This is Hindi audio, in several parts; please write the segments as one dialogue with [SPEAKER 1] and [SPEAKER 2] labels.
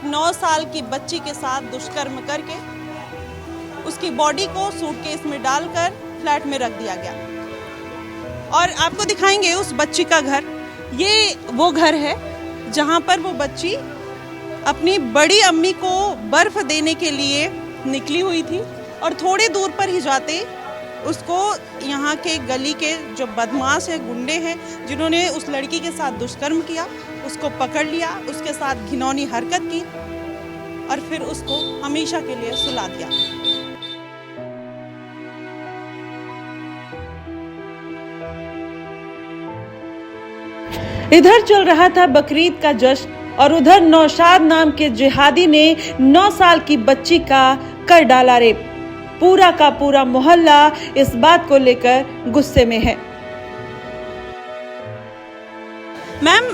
[SPEAKER 1] 9 साल की बच्ची के साथ दुष्कर्म करके उसकी बॉडी को सूटकेस में डालकर फ्लैट में रख दिया गया। और आपको दिखाएंगे उस बच्ची का घर। ये वो घर है जहां पर वो बच्ची अपनी बड़ी अम्मी को बर्फ देने के लिए निकली हुई थी और थोड़ी दूर पर ही जाते उसको यहाँ के गली के जो बदमाश हैं, गुंडे हैं, जिन्होंने उस लड़की के साथ दुष्कर्म किया, उसको पकड़ लिया, उसके साथ घिनौनी हरकत की और फिर उसको हमेशा के लिए सुला दिया। इधर चल रहा था बकरीद का जश्न और उधर नौशाद नाम के जिहादी ने 9 साल की बच्ची का कर डाला रेप। पूरा का पूरा मोहल्ला इस बात को लेकर गुस्से में है। मैम,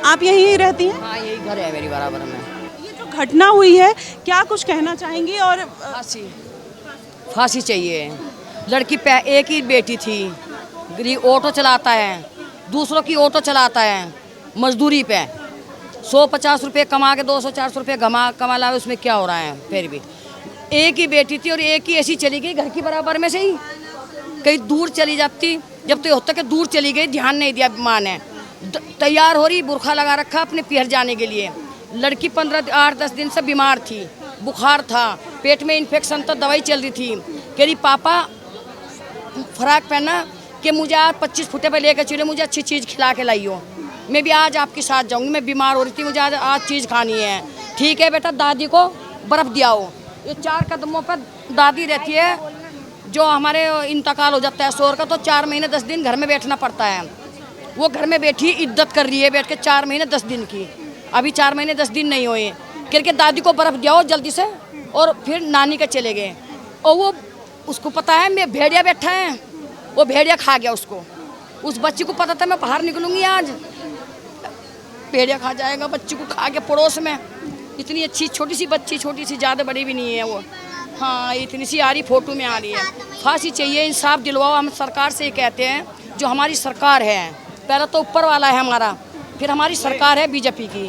[SPEAKER 1] आप यहीं रहती हैं?
[SPEAKER 2] हाँ, यही घर है मेरी बराबर में।
[SPEAKER 1] ये जो घटना हुई है, क्या कुछ कहना चाहेंगी? और
[SPEAKER 2] फांसी चाहिए। लड़की पे एक ही बेटी थी, गरीब ऑटो चलाता है, दूसरों की ऑटो चलाता है, मजदूरी पे 150 रुपये कमा के 200-400 रुपये कमा लावे, उसमें क्या हो रहा है? फिर भी एक ही बेटी थी और एक ही ऐसी चली गई घर की बराबर में से ही। कहीं दूर चली जाती, जब तो होता कि दूर चली गई, ध्यान नहीं दिया माँ ने। तैयार हो रही, बुरखा लगा रखा अपने पियर जाने के लिए। लड़की 8-10 दिन से बीमार थी, बुखार था, पेट में इन्फेक्शन था, दवाई चल रही थी। कह रही पापा फ्राक पहना कि मुझे आज 25 फुटे पर लेकर चले, मुझे अच्छी चीज़ खिला के लाइयो, मैं भी आज आपके साथ जाऊंगी, मैं बीमार हो रही थी, मुझे आज चीज़ खानी है। ठीक है बेटा, दादी को बर्फ़ दियाओ। ये 4 कदमों पर दादी रहती है, जो हमारे इंतकाल हो जाता है शोर का, तो 4 महीने 10 दिन घर में बैठना पड़ता है। वो घर में बैठी इद्दत कर रही है बैठ के 4 महीने 10 दिन की। अभी 4 महीने 10 दिन नहीं हुए, करके दादी को बर्फ़ दियाओ जल्दी से, और फिर नानी के चले गए। और वो उसको पता है मैं भेड़िया बैठा है, वो भेड़िया खा गया उसको। उस बच्ची को पता था मैं बाहर निकलूंगी आज, भेड़िया खा जाएगा बच्ची को खा के। पड़ोस में इतनी अच्छी छोटी सी बच्ची, छोटी सी, ज़्यादा बड़ी भी नहीं है वो। हाँ, इतनी सी आ रही, फोटो में आ रही है। फांसी चाहिए, इंसाफ दिलवाओ। हम सरकार से ये कहते हैं, जो हमारी सरकार है, पहले तो ऊपर वाला है हमारा, फिर हमारी सरकार है बीजेपी की।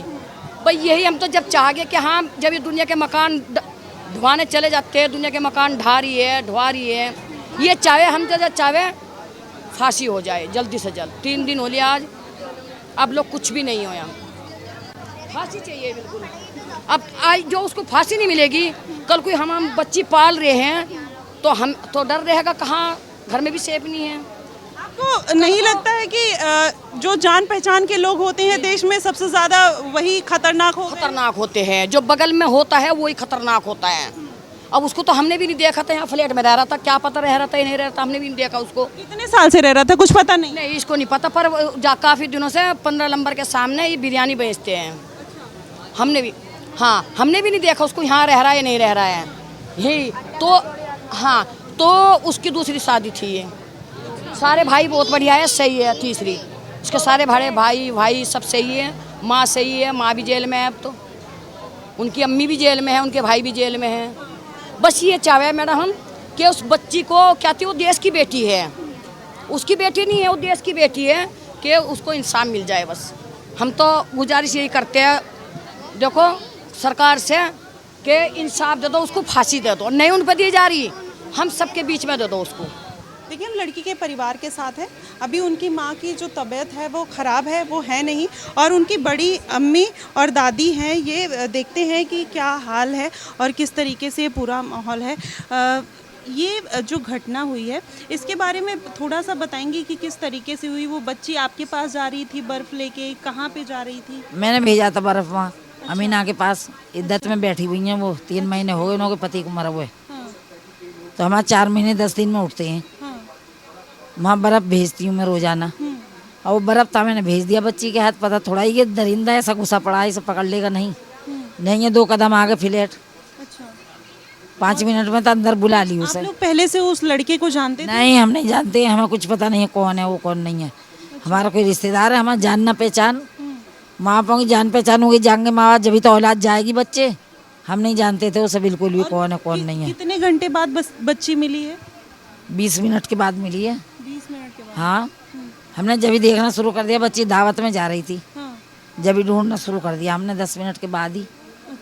[SPEAKER 2] भाई यही हम तो जब चाह गए कि हाँ, जब ये दुनिया के मकान ढुआने चले जाते हैं, दुनिया के मकान ढा रही है, ये चाहे हम जब चाहे फांसी हो जाए जल्दी से जल्द। 3 दिन हो लिया आज, अब लोग कुछ भी नहीं होया। फांसी चाहिए बिल्कुल। अब आज जो उसको फांसी नहीं मिलेगी, कल कोई हम बच्ची पाल रहे हैं तो हम तो डर रहेगा, कहाँ घर में भी सेफ नहीं है।
[SPEAKER 1] आपको नहीं लगता है कि जो जान पहचान के लोग होते हैं देश में, सबसे ज़्यादा वही खतरनाक
[SPEAKER 2] होते हैं? जो बगल में होता है वही खतरनाक होता है। अब उसको तो हमने भी नहीं देखा था, यहाँ फ्लैट में रह रहा था, क्या पता रह रहा था या नहीं रह रहा था, हमने भी नहीं देखा उसको।
[SPEAKER 1] कितने साल से रह रहा था, कुछ पता नहीं?
[SPEAKER 2] नहीं, इसको नहीं पता, पर काफ़ी दिनों से 15 नंबर के सामने ये बिरयानी बेचते हैं। हमने भी नहीं देखा उसको यहाँ रह रहा है या नहीं रह रहा है। यही तो, हाँ, तो उसकी दूसरी शादी थी। ये सारे भाई बहुत बढ़िया है, सही है। तीसरी उसके सारे बड़े भाई सब सही है, माँ सही है, माँ भी जेल में है, अब तो उनकी अम्मी भी जेल में है, उनके भाई भी जेल में हैं। बस ये चाहे मैडम हम कि उस बच्ची को, क्या थी वो, देश की बेटी है, उसकी बेटी नहीं है, वो देश की बेटी है, कि उसको इंसाफ मिल जाए। बस हम तो गुजारिश यही करते हैं, देखो सरकार से, कि इंसाफ दे दो, उसको फांसी दे दो। नहीं उन पर दी जा रही, हम सबके बीच में दे दो उसको।
[SPEAKER 1] देखिए, हम लड़की के परिवार के साथ हैं। अभी उनकी माँ की जो तबीयत है वो ख़राब है, वो है नहीं, और उनकी बड़ी अम्मी और दादी हैं। ये देखते हैं कि क्या हाल है और किस तरीके से पूरा माहौल है। ये जो घटना हुई है, इसके बारे में थोड़ा सा बताएंगी कि किस तरीके से हुई? वो बच्ची आपके पास जा रही थी बर्फ़ लेके, कहाँ पे जा रही थी?
[SPEAKER 3] मैंने भेजा था बर्फ़ वहाँ अमीना के पास, इद्दत में बैठी हुई हैं वो। 3 महीने हो गए उनके पति को मरा हुए।
[SPEAKER 1] हाँ।
[SPEAKER 3] तो हमारे 4 महीने 10 दिन में उठते हैं। वहाँ बर्फ़ भेजती हूँ मैं रोज़ाना, और वो बर्फ़ था मैंने भेज दिया बच्ची के हाथ। पता थोड़ा ही ये दरिंदा ऐसा घुसा पड़ा है, इसे पकड़ लेगा नहीं। नहीं, ये 2 कदम आगे फ्लैट।
[SPEAKER 1] अच्छा।
[SPEAKER 3] 5 मिनट में तो अंदर बुला ली उसे।
[SPEAKER 1] आप लोग पहले से उस लड़के को जानते थे?
[SPEAKER 3] नहीं, हम नहीं जानते, हमें कुछ पता नहीं है कौन है वो, कौन नहीं है। हमारा कोई रिश्तेदार है, हमारा जानना पहचान, माँ बापों की जान पहचान होगी, जाएंगे माँ बाप जब तो औलाद जाएगी बच्चे। हम नहीं जानते थे उसे बिल्कुल भी, कौन है कौन नहीं है।
[SPEAKER 1] कितने घंटे बाद बस बच्ची मिली है?
[SPEAKER 3] 20 मिनट के बाद मिली है।
[SPEAKER 1] 20 मिनट के बाद?
[SPEAKER 3] हाँ, हमने जब ही देखना शुरू कर दिया, बच्ची दावत में जा रही थी,
[SPEAKER 1] हाँ।
[SPEAKER 3] जब ही ढूंढना शुरू कर दिया हमने 10 मिनट के बाद ही।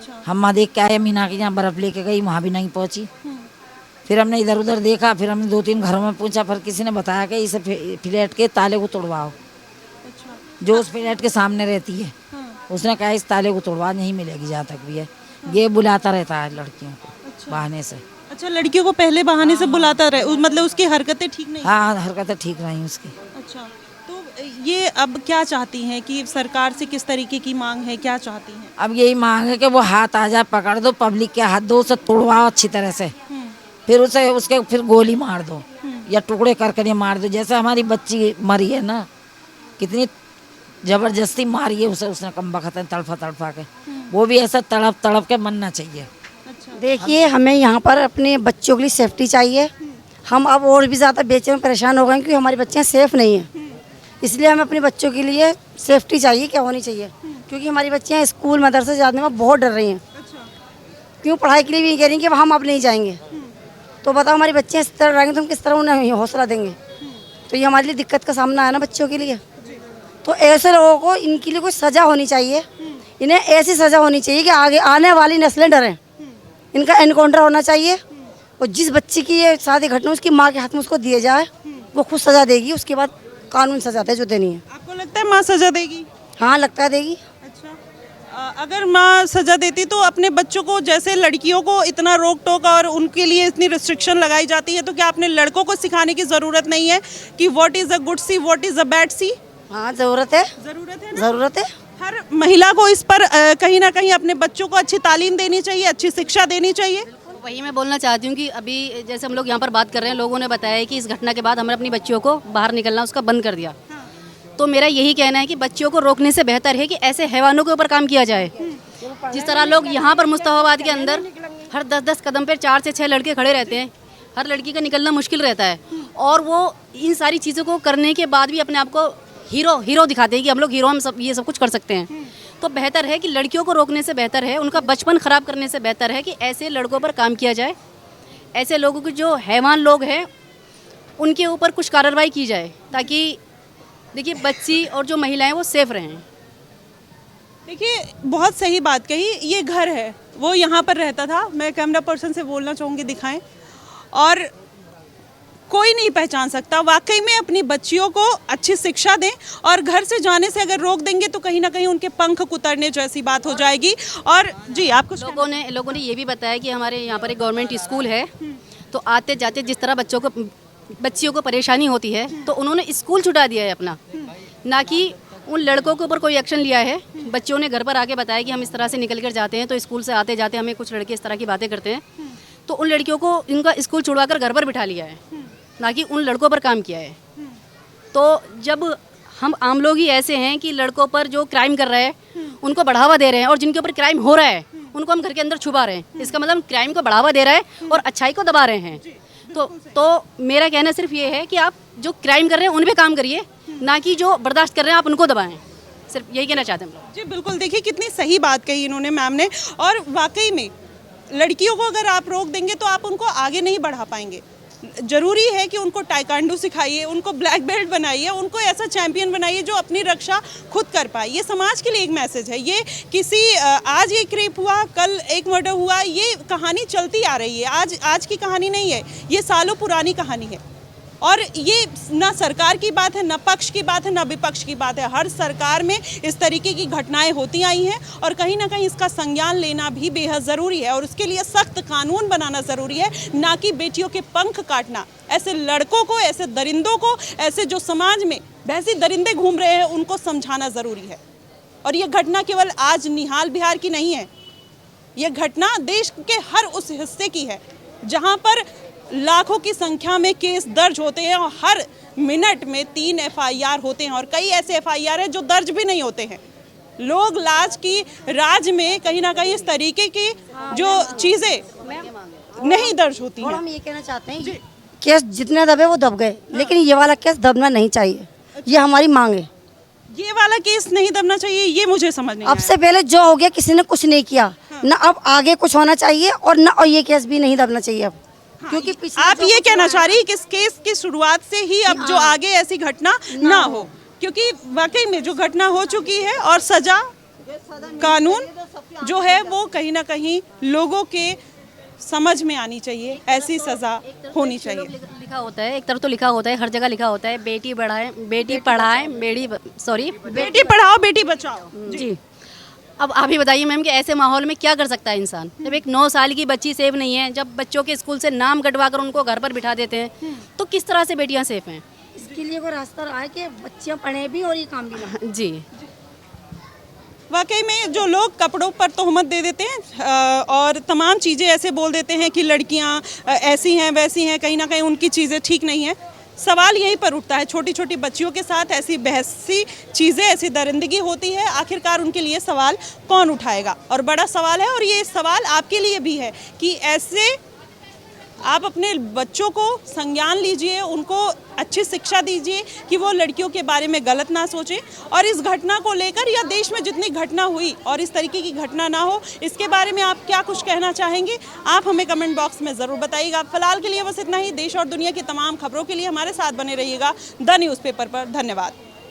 [SPEAKER 1] अच्छा।
[SPEAKER 3] हम वहाँ देख के आए, मीना के यहाँ बर्फ़ लेके गई, वहाँ भी नहीं पहुँची। फिर हमने इधर उधर देखा, फिर हमने 2-3 घरों में पूछा, फिर किसी ने बताया कि इस फ्लैट के ताले को तोड़वाओ,
[SPEAKER 1] अच्छा।
[SPEAKER 3] जो उस फ्लैट के सामने रहती है। उसने कहा इस ताले को तोड़वा, नहीं मिलेगी जहाँ तक भी है। ये बुलाता रहता है लड़कियों को बहाने से।
[SPEAKER 1] अच्छा, लड़कियों को पहले बहाने से बुलाता रहे, मतलब उसकी हरकतें ठीक नहीं।
[SPEAKER 3] हाँ, हरकतें ठीक नहीं उसकी।
[SPEAKER 1] अच्छा, तो ये अब क्या चाहती हैं कि सरकार से किस तरीके की मांग है, क्या चाहती हैं?
[SPEAKER 3] अब यही मांग है कि वो हाथ आ जाए, पकड़ दो, पब्लिक के हाथ दो, उसे तोड़वाओ अच्छी तरह से, फिर उसे उसके फिर गोली मार दो या टुकड़े कर कर ये मार दो। जैसे हमारी बच्ची मरी है ना, कितनी जबरदस्ती मारी है उसे, उसने कम बखत तड़फा तड़फा के, वो भी ऐसा तड़प तड़प के मरना चाहिए।
[SPEAKER 4] देखिए, हमें यहाँ पर अपने बच्चों के लिए सेफ्टी चाहिए। हम अब और भी ज़्यादा बेचैन परेशान हो गए क्योंकि हमारी बच्चियाँ सेफ़ नहीं हैं, इसलिए हमें अपने बच्चों के लिए सेफ्टी चाहिए, क्या होनी चाहिए, क्योंकि हमारी बच्चियाँ स्कूल मदरसे जाने में बहुत डर रही हैं। क्यों पढ़ाई के लिए भी नहीं कह रही कि हम अब नहीं जाएंगे, तो बताओ हमारी बच्चियाँ इस तरह रहेंगे तो हम किस तरह उन्हें हौसला देंगे। तो ये हमारे लिए दिक्कत का सामना है ना बच्चों के लिए। तो ऐसे लोगों को, इनके लिए कोई सज़ा होनी चाहिए, इन्हें ऐसी सज़ा होनी चाहिए कि आगे आने वाली नस्लें डरें। इनका एनकाउंटर होना चाहिए, और जिस बच्ची की ये शादी घटना उसकी माँ के हाथ में उसको दिए जाए, वो खुद सज़ा देगी, उसके बाद कानून सज़ा दे जो देनी है।
[SPEAKER 1] आपको लगता है माँ सजा देगी?
[SPEAKER 4] हाँ, लगता है देगी।
[SPEAKER 1] अच्छा, अगर माँ सजा देती तो अपने बच्चों को, जैसे लड़कियों को इतना रोक टोक और उनके लिए इतनी रिस्ट्रिक्शन लगाई जाती है, तो क्या अपने लड़कों को सिखाने की ज़रूरत नहीं है कि what is a good C, what is a bad C?
[SPEAKER 4] हाँ, ज़रूरत है,
[SPEAKER 1] ज़रूरत है ना?
[SPEAKER 4] ज़रूरत है।
[SPEAKER 1] हर महिला को इस पर कहीं ना कहीं अपने बच्चों को अच्छी तालीम देनी चाहिए, अच्छी शिक्षा देनी चाहिए।
[SPEAKER 5] वही मैं बोलना चाहती हूँ कि अभी जैसे हम लोग यहाँ पर बात कर रहे हैं, लोगों ने बताया है कि इस घटना के बाद हमने अपनी बच्चियों को बाहर निकलना उसका बंद कर दिया। तो मेरा यही कहना है कि बच्चियों को रोकने से बेहतर है कि ऐसे हैवानों के ऊपर काम किया जाए। जिस तरह लोग यहाँ पर मुस्तफाबाद के अंदर हर 10-10 कदम पर 4 से 6 लड़के खड़े रहते हैं, हर लड़की का निकलना मुश्किल रहता है, और वो इन सारी चीज़ों को करने के बाद भी अपने आप को हीरो दिखाते हैं कि हम लोग हीरो, हम सब ये सब कुछ कर सकते हैं। तो बेहतर है कि लड़कियों को रोकने से बेहतर है, उनका बचपन ख़राब करने से बेहतर है कि ऐसे लड़कों पर काम किया जाए। ऐसे लोगों के जो हैवान लोग हैं उनके ऊपर कुछ कार्रवाई की जाए, ताकि देखिए बच्ची और जो महिलाएं वो सेफ रहें।
[SPEAKER 1] देखिए, बहुत सही बात कही। ये घर है, वो यहाँ पर रहता था। मैं कैमरा पर्सन से बोलना चाहूँगी, दिखाएं। और कोई नहीं पहचान सकता। वाकई में अपनी बच्चियों को अच्छी शिक्षा दें, और घर से जाने से अगर रोक देंगे तो कहीं ना कहीं उनके पंख कुतरने जैसी बात हो जाएगी। और जी, आप कुछ
[SPEAKER 5] लोगों ने ये भी बताया कि हमारे यहाँ पर एक गवर्नमेंट स्कूल है, तो आते जाते जिस तरह बच्चियों को परेशानी होती है, तो उन्होंने स्कूल छुटा दिया है अपना, ना कि उन लड़कों के ऊपर कोई एक्शन लिया है। बच्चों ने घर पर आके बताया कि हम इस तरह से निकल कर जाते हैं, तो स्कूल से आते जाते हमें कुछ लड़के इस तरह की बातें करते हैं, तो उन लड़कियों को इनका स्कूल छुड़वा कर घर पर बिठा लिया है, ना कि उन लड़कों पर काम किया है। तो जब हम आम लोग ही ऐसे हैं कि लड़कों पर जो क्राइम कर रहे हैं उनको बढ़ावा दे रहे हैं, और जिनके ऊपर क्राइम हो रहा है उनको हम घर के अंदर छुपा रहे हैं, इसका मतलब क्राइम को बढ़ावा दे रहा है और अच्छाई को दबा रहे हैं। तो मेरा कहना सिर्फ ये है कि आप जो क्राइम कर रहे हैं उन पे काम करिए, ना कि जो बर्दाश्त कर रहे हैं आप उनको दबाएं। सिर्फ यही कहना चाहते हैं हम लोग।
[SPEAKER 1] जी बिल्कुल, देखिए कितनी सही बात कही इन्होंने, मैम ने। और वाकई में लड़कियों को अगर आप रोक देंगे तो आप उनको आगे नहीं बढ़ा पाएंगे। ज़रूरी है कि उनको टाइकांडो सिखाइए, उनको ब्लैक बेल्ट बनाइए, उनको ऐसा चैंपियन बनाइए जो अपनी रक्षा खुद कर पाए। ये समाज के लिए एक मैसेज है। ये किसी आज ये क्रेप हुआ, कल एक मर्डर हुआ, ये कहानी चलती आ रही है, आज की कहानी नहीं है, ये सालों पुरानी कहानी है। और ये ना सरकार की बात है, ना पक्ष की बात है, ना विपक्ष की बात है। हर सरकार में इस तरीके की घटनाएं होती आई हैं, और कहीं ना कहीं इसका संज्ञान लेना भी बेहद ज़रूरी है, और उसके लिए सख्त कानून बनाना ज़रूरी है, ना कि बेटियों के पंख काटना। ऐसे लड़कों को, ऐसे दरिंदों को, ऐसे जो समाज में वैसे दरिंदे घूम रहे हैं, उनको समझाना ज़रूरी है। और ये घटना केवल आज निहाल बिहार की नहीं है, ये घटना देश के हर उस हिस्से की है जहाँ पर लाखों की संख्या में केस दर्ज होते हैं, और हर मिनट में 3 FIR होते हैं, और कई ऐसे FIR हैं जो दर्ज भी नहीं होते हैं। लोग लाज की राज में कहीं ना कहीं इस तरीके की जो चीज़ें नहीं दर्ज होती हैं।
[SPEAKER 4] और हम ये कहना चाहते हैं, केस जितने दबे वो दब गए, लेकिन ये वाला केस दबना नहीं चाहिए, ये हमारी मांग है।
[SPEAKER 1] ये वाला केस नहीं दबना चाहिए, ये मुझे समझ नहीं
[SPEAKER 4] अब से पहले जो हो गया किसी ने कुछ नहीं किया, ना अब आगे कुछ होना चाहिए, और ना और ये केस भी नहीं दबना चाहिए अब। क्योंकि
[SPEAKER 1] आप ये कहना चाह रही है कि इस केस की शुरुआत से ही अब जो आगे ऐसी घटना ना हो, क्योंकि वाकई में जो घटना हो चुकी है और सजा कानून जो है वो कहीं ना कहीं लोगों के समझ में आनी चाहिए, ऐसी सज़ा होनी चाहिए।
[SPEAKER 5] लिखा होता है, एक तरफ तो लिखा होता है, हर जगह लिखा होता है बेटी पढ़ाए बेटी पढ़ाए बेटी
[SPEAKER 1] पढ़ाओ बेटी बचाओ।
[SPEAKER 5] जी। अब आप ही बताइए मैम कि ऐसे माहौल में क्या कर सकता है इंसान? जब एक 9 साल की बच्ची सेफ नहीं है, जब बच्चों के स्कूल से नाम कटवा कर उनको घर पर बिठा देते हैं, तो किस तरह से बेटियां सेफ हैं?
[SPEAKER 4] इसके लिए कोई रास्ता रहा है कि बच्चियाँ पढ़ें भी और ये काम भी ना।
[SPEAKER 5] जी।
[SPEAKER 1] वाकई में जो लोग कपड़ों पर तोहमत दे देते हैं और तमाम चीज़ें ऐसे बोल देते हैं कि लड़कियां ऐसी हैं वैसी हैं, कहीं ना कहीं उनकी चीज़ें ठीक नहीं हैं। सवाल यहीं पर उठता है, छोटी छोटी बच्चियों के साथ ऐसी बहसी चीज़ें, ऐसी दरिंदगी होती है, आखिरकार उनके लिए सवाल कौन उठाएगा? और बड़ा सवाल है, और ये सवाल आपके लिए भी है कि ऐसे आप अपने बच्चों को संज्ञान लीजिए, उनको अच्छी शिक्षा दीजिए कि वो लड़कियों के बारे में गलत ना सोचें। और इस घटना को लेकर या देश में जितनी घटना हुई और इस तरीके की घटना ना हो, इसके बारे में आप क्या कुछ कहना चाहेंगे? आप हमें कमेंट बॉक्स में ज़रूर बताइएगा। फिलहाल के लिए बस इतना ही। देश और दुनिया की तमाम खबरों के लिए हमारे साथ बने रहिएगा द न्यूज़पेपर पर। धन्यवाद।